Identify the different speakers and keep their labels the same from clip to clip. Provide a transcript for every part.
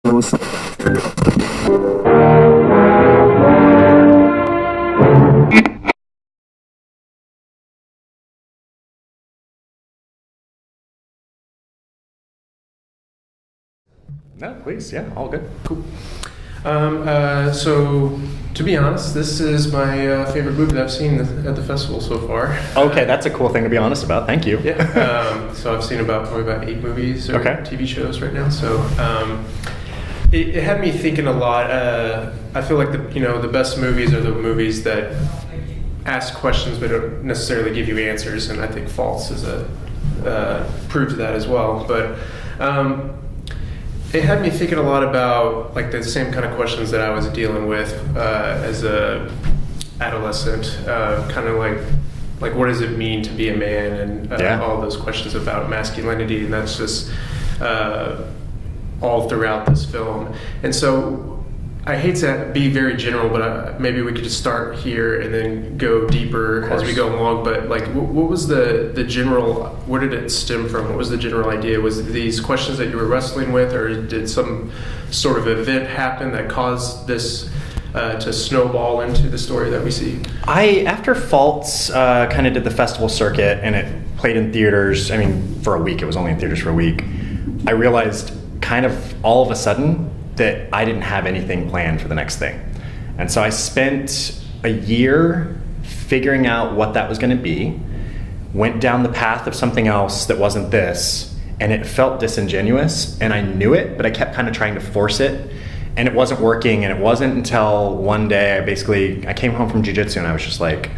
Speaker 1: No, please, yeah, all good.
Speaker 2: Cool. So, to be honest, this is my favorite movie that I've seen at the festival so far.
Speaker 1: Okay, that's a cool thing to be honest about. Thank you.
Speaker 2: Yeah. So I've seen probably about 8 movies or TV shows right now. So it had me thinking a lot. I feel like the best movies are the movies that ask questions but don't necessarily give you answers, and I think False is proves that as well. But it had me thinking a lot about like the same kind of questions that I was dealing with as a adolescent, kind of like what does it mean to be a man, and all those questions about masculinity, and that's just all throughout this film. And so I hate to be very general, but maybe we could just start here and then go deeper as we go along. But like, what was the general? Where did it stem from? What was the general idea? Was it these questions that you were wrestling with, or did some sort of event happen that caused this to snowball into the story that we see?
Speaker 1: After Faults kind of did the festival circuit and it played in theaters. I mean, for a week. It was only in theaters for a week. I realized kind of all of a sudden that I didn't have anything planned for the next thing. And so I spent a year figuring out what that was going to be, went down the path of something else that wasn't this, and it felt disingenuous, and I knew it, but I kept kind of trying to force it, and it wasn't working. And it wasn't until one day I came home from jiu-jitsu and I was just like,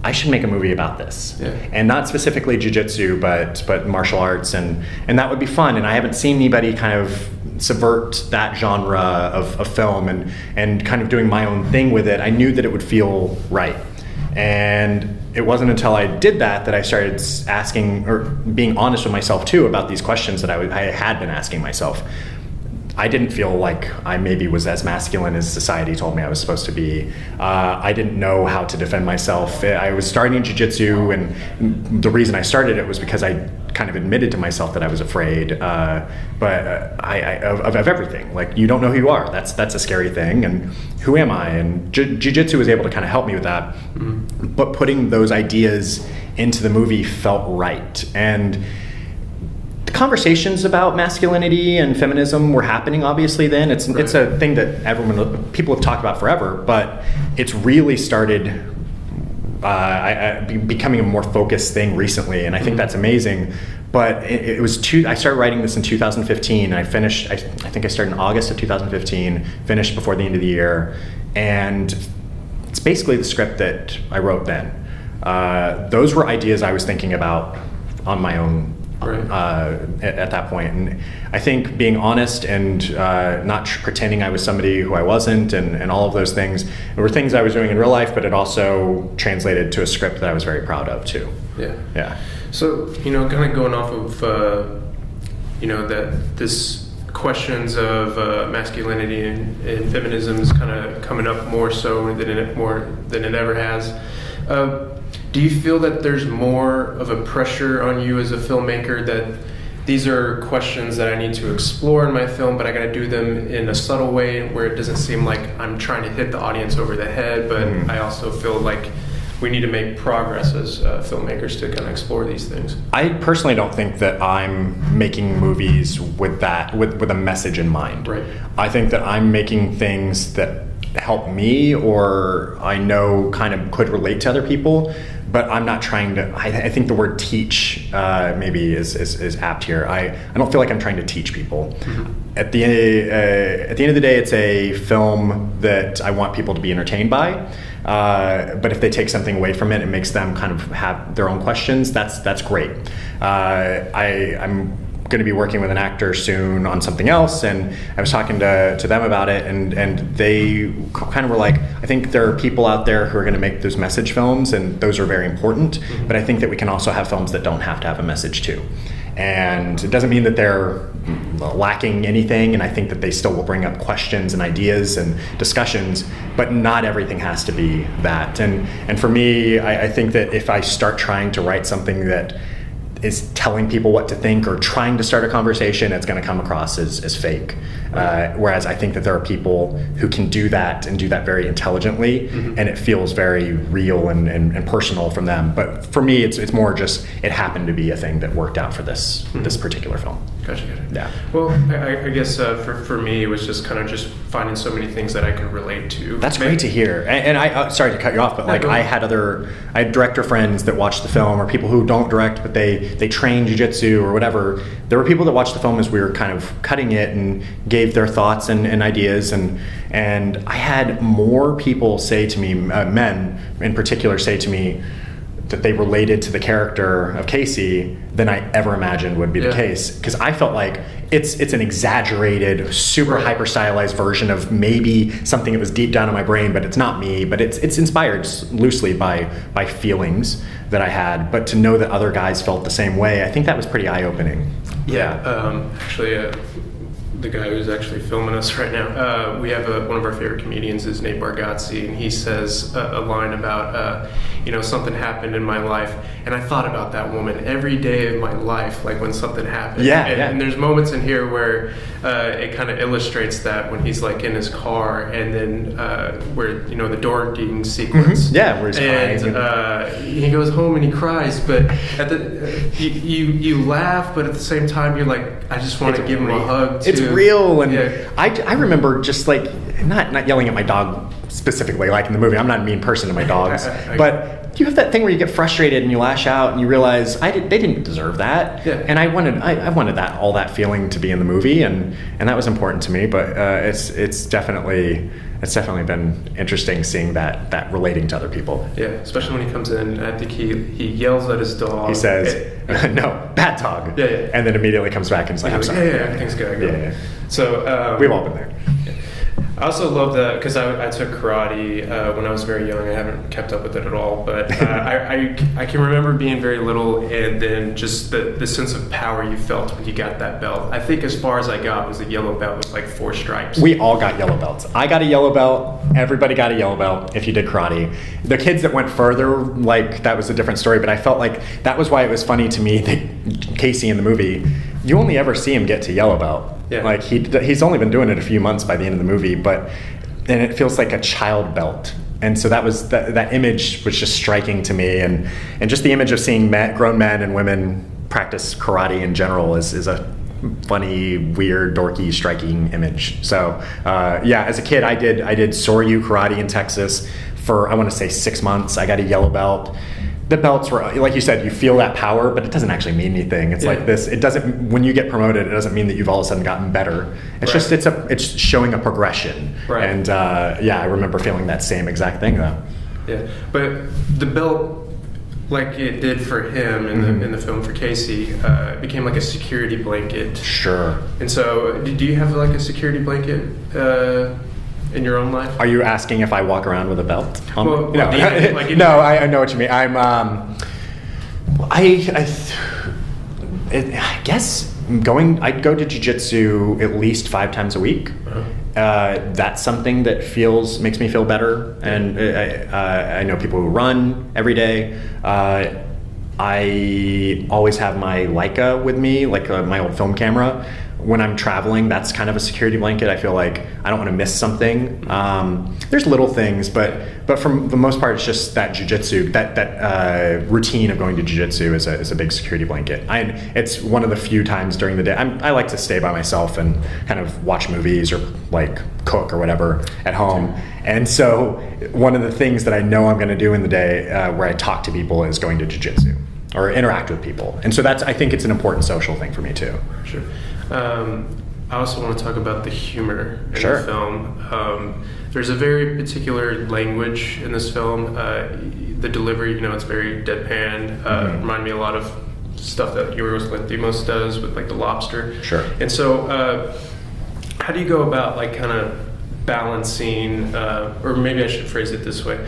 Speaker 1: I should make a movie about this. Yeah. And not specifically jiu-jitsu, but martial arts, and that would be fun. And I haven't seen anybody kind of subvert that genre of film and kind of doing my own thing with it. I knew that it would feel right. And it wasn't until I did that I started asking, or being honest with myself too, about these questions that I had been asking myself. I didn't feel like I maybe was as masculine as society told me I was supposed to be. I didn't know how to defend myself. I was starting jiu-jitsu, and the reason I started it was because I kind of admitted to myself that I was afraid, of everything. Like, you don't know who you are. That's a scary thing. And who am I? And jiu-jitsu was able to kind of help me with that. Mm-hmm. But putting those ideas into the movie felt right. And the conversations about masculinity and feminism were happening obviously then. It's a thing that people have talked about forever, but it's really started becoming a more focused thing recently, and I think that's amazing. But it was I started writing this in 2015, and I finished, I think I started in August of 2015, finished before the end of the year, and it's basically the script that I wrote then. Those were ideas I was thinking about on my own. Right. At that point. And I think being honest and not pretending I was somebody who I wasn't, and all of those things, were things I was doing in real life, but it also translated to a script that I was very proud of too. Yeah.
Speaker 2: So, kind of going off of, that this questions of masculinity and feminism is kind of coming up more so than it ever has. Do you feel that there's more of a pressure on you as a filmmaker that these are questions that I need to explore in my film, but I got to do them in a subtle way where it doesn't seem like I'm trying to hit the audience over the head, but I also feel like we need to make progress as filmmakers to kind of explore these things? I
Speaker 1: personally don't think that I'm making movies with a message in mind.
Speaker 2: Right.
Speaker 1: I think that I'm making things that help me, or I know kind of could relate to other people, but I'm not trying to. I think the word teach maybe is apt here. I don't feel like I'm trying to teach people. Mm-hmm. At the end of the day, it's a film that I want people to be entertained by. But if they take something away from it, it makes them kind of have their own questions. That's great. I'm going to be working with an actor soon on something else, and I was talking to them about it, and they kind of were like, I think there are people out there who are going to make those message films, and those are very important, but I think that we can also have films that don't have to have a message too. And it doesn't mean that they're lacking anything, and I think that they still will bring up questions and ideas and discussions, but not everything has to be that. And for me, I think that if I start trying to write something that is telling people what to think or trying to start a conversation, it's going to come across as fake. Whereas I think that there are people who can do that and do that very intelligently, and it feels very real and personal from them. But for me, it's more just it happened to be a thing that worked out for this particular film.
Speaker 2: Gotcha.
Speaker 1: Yeah.
Speaker 2: Well, I guess for me, it was just kind of just finding so many things that I could relate to.
Speaker 1: That's great to hear. And I sorry to cut you off, but like I had director friends that watched the film, or people who don't direct but they train jiu-jitsu or whatever. There were people that watched the film as we were kind of cutting it and gave their thoughts and ideas, and I had more people say to me, men in particular, say to me that they related to the character of Casey than I ever imagined would be the case, because I felt like it's an exaggerated, super hyper stylized version of maybe something that was deep down in my brain, but it's not me. But it's inspired loosely by feelings that I had. But to know that other guys felt the same way, I think that was pretty eye opening.
Speaker 2: Actually, the guy who's actually filming us right now, we have one of our favorite comedians is Nate Bargatze, and he says a line about, something happened in my life, and I thought about that woman every day of my life, like when something happened. And there's moments in here where it kind of illustrates that when he's like in his car, and then where the door ding sequence.
Speaker 1: Where he's crying.
Speaker 2: And he goes home and he cries, but at the you laugh, but at the same time you're like, I just want to give him a hug too.
Speaker 1: It's real, and I remember just like not yelling at my dog specifically, like in the movie. I'm not a mean person to my dogs, but you have that thing where you get frustrated and you lash out and you realize they didn't deserve that. And I wanted all that feeling to be in the movie, and that was important to me. But it's definitely been interesting seeing that relating to other people.
Speaker 2: Yeah, especially when he comes in. I think he yells at his dog.
Speaker 1: He says, "No, bad dog." And then immediately comes back and is like, "I'm sorry."
Speaker 2: Everything's good. So
Speaker 1: we've all been there.
Speaker 2: I also love that because I took karate when I was very young. I haven't kept up with it at all, but I can remember being very little, and then just the sense of power you felt when you got that belt. I think as far as I got was a yellow belt with like 4 stripes.
Speaker 1: We all got yellow belts. I got a yellow belt. Everybody got a yellow belt if you did karate. The kids that went further, like that was a different story, but I felt like that was why it was funny to me that Casey in the movie, you only ever see him get to yellow belt. Like he's only been doing it a few months by the end of the movie, and it feels like a child belt. And so that image was just striking to me, and just the image of seeing grown men and women practice karate in general is a funny, weird, dorky, striking image. So as a kid, I did Soryu karate in Texas for I want to say 6 months. I got a yellow belt. The belts were, like you said, you feel that power, but it doesn't actually mean anything. It's like this. It doesn't. When you get promoted, it doesn't mean that you've all of a sudden gotten better. It's just it's showing a progression. And I remember feeling that same exact thing though. Yeah,
Speaker 2: but the belt, like it did for him in the film for Casey, it became like a security blanket.
Speaker 1: Sure.
Speaker 2: And so, do you have like a security blanket in your own life?
Speaker 1: Are you asking if I walk around with a belt?
Speaker 2: No,
Speaker 1: I know what you mean. I'm I guess I'd go to jiu-jitsu at least 5 times a week. That's something that makes me feel better. And I know people who run every day. I always have my Leica with me, like my old film camera. When I'm traveling, that's kind of a security blanket. I feel like I don't want to miss something. There's little things, but for the most part, it's just that jiu-jitsu, that routine of going to jiu-jitsu is a big security blanket. It's one of the few times during the day. I like to stay by myself and kind of watch movies or like cook or whatever at home. And so one of the things that I know I'm going to do in the day where I talk to people is going to jiu-jitsu or interact with people. And so I think it's an important social thing for me too.
Speaker 2: Sure. I also want to talk about the humor in the film. There's a very particular language in this film. The delivery, it's very deadpan. Remind me a lot of stuff that Yorgos Lanthimos does with like the lobster.
Speaker 1: Sure.
Speaker 2: And so, how do you go about like kind of balancing, or maybe I should phrase it this way.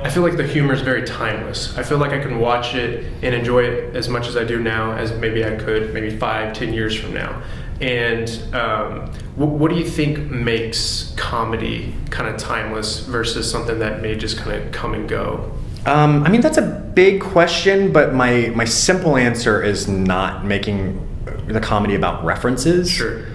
Speaker 2: I feel like the humor is very timeless. I feel like I can watch it and enjoy it as much as I do now as maybe I could maybe 5-10 years from now. And what do you think makes comedy kind of timeless versus something that may just kind of come and go?
Speaker 1: I mean, that's a big question, but my simple answer is not making the comedy about references.
Speaker 2: Sure.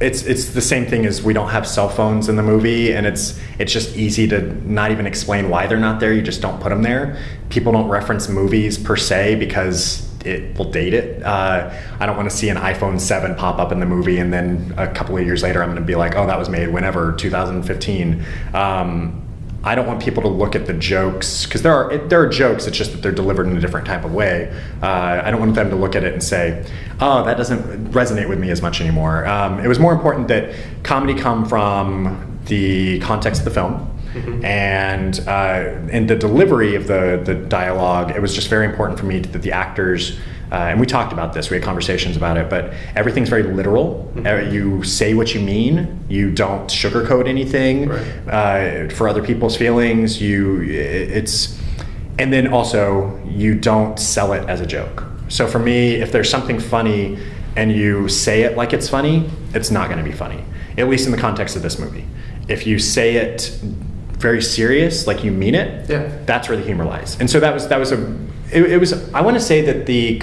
Speaker 1: It's the same thing as we don't have cell phones in the movie, and it's just easy to not even explain why they're not there. You just don't put them there. People don't reference movies per se because it will date it. I don't want to see an iPhone 7 pop up in the movie, and then a couple of years later I'm going to be like, oh, that was made whenever, 2015. I don't want people to look at the jokes, because there are jokes, it's just that they're delivered in a different type of way. I don't want them to look at it and say, oh, that doesn't resonate with me as much anymore. It was more important that comedy come from the context of the film. Mm-hmm. And in the delivery of the dialogue, it was just very important for me that the actors, and we talked about this, we had conversations about it, but everything's very literal. Mm-hmm. You say what you mean, you don't sugarcoat anything. Right. For other people's feelings. And then also you don't sell it as a joke. So for me, if there's something funny and you say it like it's funny, it's not going to be funny, at least in the context of this movie. If you say it very serious, like you mean it, that's where the humor lies. And so it was I want to say that the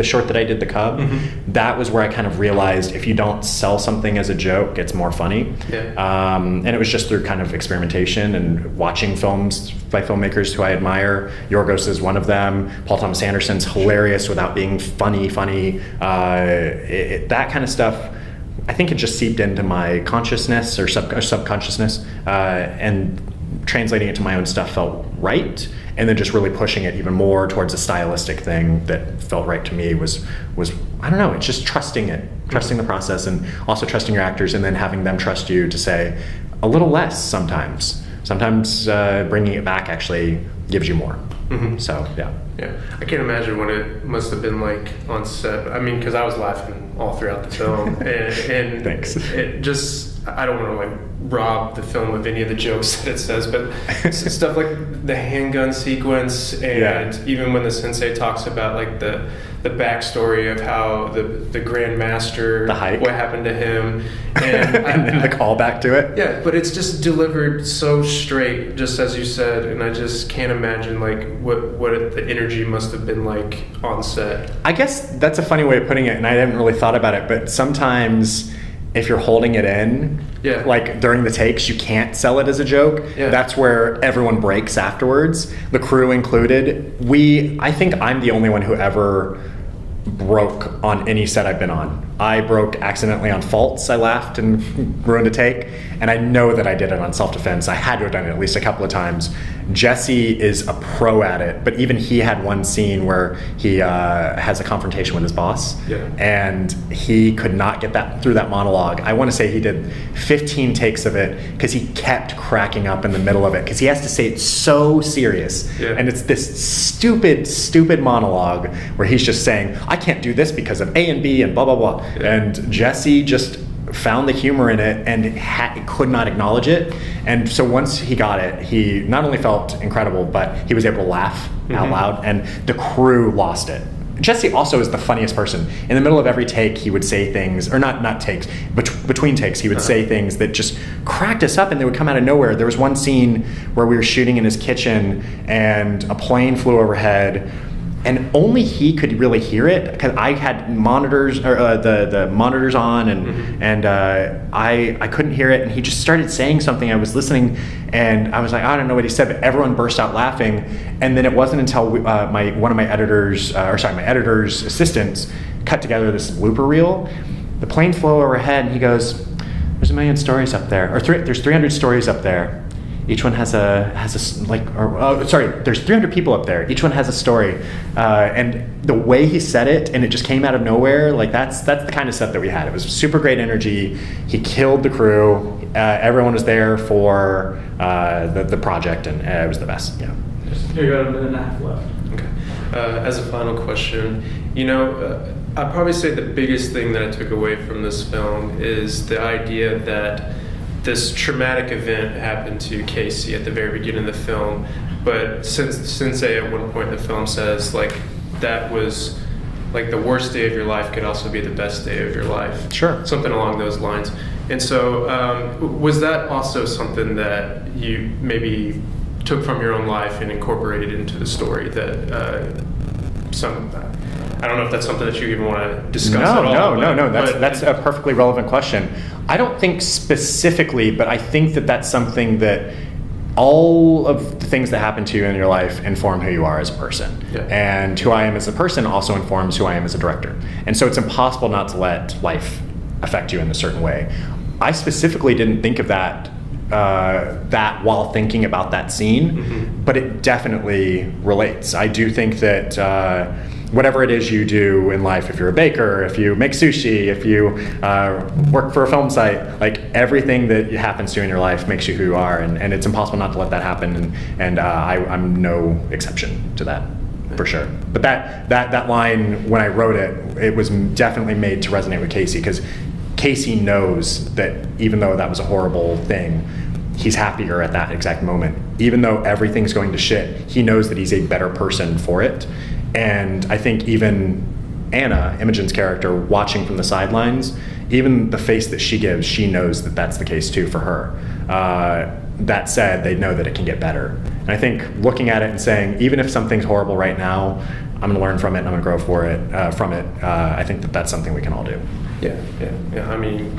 Speaker 1: short that I did, the Cub, mm-hmm. that was where I kind of realized if you don't sell something as a joke, it's more funny. Yeah. And it was just through kind of experimentation and watching films by filmmakers who I admire. Yorgos is one of them. Paul Thomas Anderson's hilarious without being funny. That kind of stuff, I think it just seeped into my consciousness or subconsciousness, and translating it to my own stuff felt right, and then just really pushing it even more towards a stylistic thing that felt right to me was I don't know, it's just trusting the process, and also trusting your actors, and then having them trust you to say a little less sometimes. Sometimes bringing it back actually gives you more. Mm-hmm. So yeah.
Speaker 2: I can't imagine what it must have been like on set. I mean, because I was laughing all throughout the film, and
Speaker 1: thanks.
Speaker 2: It just, I don't want to like rob the film of any of the jokes that it says, but stuff like the handgun sequence, and even when the sensei talks about like the backstory of how the Grand Master,
Speaker 1: the hike,
Speaker 2: what happened to him, and
Speaker 1: then the callback to it.
Speaker 2: Yeah, but it's just delivered so straight, just as you said, and I just can't imagine like what the energy must have been like on set.
Speaker 1: I guess that's a funny way of putting it, and I hadn't really thought about it, but sometimes if you're holding it in, like during the takes, you can't sell it as a joke. Yeah. That's where everyone breaks afterwards, the crew included. I think I'm the only one who ever broke on any set I've been on. I broke accidentally on Faults. I laughed and ruined a take, and I know that I did it on Self-Defense. I had to have done it at least a couple of times. Jesse is a pro at it, but even he had one scene where he has a confrontation with his boss, and he could not get that through that monologue. I want to say he did 15 takes of it because he kept cracking up in the middle of it because he has to say it so serious, and it's this stupid monologue where he's just saying, I can't do this because of A and B and blah blah blah, and Jesse just found the humor in it and could not acknowledge it. And so once he got it, he not only felt incredible, but he was able to laugh out loud, and the crew lost it. Jesse also is the funniest person. In the middle of every take, he would say things, or not takes, between takes, he would say things that just cracked us up, and they would come out of nowhere. There was one scene where we were shooting in his kitchen, and a plane flew overhead, and only he could really hear it because I had monitors, or the monitors on, and I couldn't hear it. And he just started saying something. I was listening, and I was like, I don't know what he said, but everyone burst out laughing. And then it wasn't until one of my editor's assistants cut together this blooper reel. The plane flew overhead, and he goes, "There's a million stories up there, or there's 300 stories up there. Each one has there's 300 people up there. Each one has a story," and the way he said it, and it just came out of nowhere. Like that's the kind of set that we had. It was super great energy. He killed the crew. Everyone was there for the project, and it was the best. Yeah.
Speaker 3: You got a minute and a half left.
Speaker 2: Okay. As a final question, I'd probably say the biggest thing that I took away from this film is the idea that this traumatic event happened to Casey at the very beginning of the film, but Sensei at one point in the film says like that was like the worst day of your life could also be the best day of your life.
Speaker 1: Sure.
Speaker 2: Something along those lines. And so was that also something that you maybe took from your own life and incorporated into the story that I don't know if that's something that you even want to discuss at all.
Speaker 1: No. That's a perfectly relevant question. I don't think specifically, but I think that that's something that all of the things that happen to you in your life inform who you are as a person.
Speaker 2: Yeah.
Speaker 1: And who I am as a person also informs who I am as a director. And so it's impossible not to let life affect you in a certain way. I specifically didn't think of that while thinking about that scene, but it definitely relates. I do think that whatever it is you do in life, if you're a baker, if you make sushi, if you work for a film site, like everything that happens to you in your life makes you who you are, and it's impossible not to let that happen, and I'm no exception to that, for sure. But that line, when I wrote it, it was definitely made to resonate with Casey, because Casey knows that even though that was a horrible thing, he's happier at that exact moment. Even though everything's going to shit, he knows that he's a better person for it. And I think even Anna, Imogen's character, watching from the sidelines, even the face that she gives, she knows that that's the case too for her. That said, they know that it can get better. And I think looking at it and saying, even if something's horrible right now, I'm going to learn from it and I'm going to grow from it. I think that that's something we can all do.
Speaker 2: Yeah. I mean,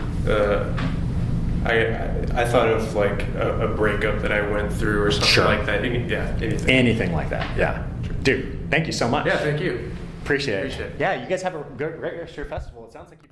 Speaker 2: I thought of like a breakup that I went through or something like that. Anything.
Speaker 1: Anything like that. Yeah. Dude, thank you so much.
Speaker 2: Yeah, thank you.
Speaker 1: Appreciate it. Yeah, you guys have a great rest of your festival. It sounds like you.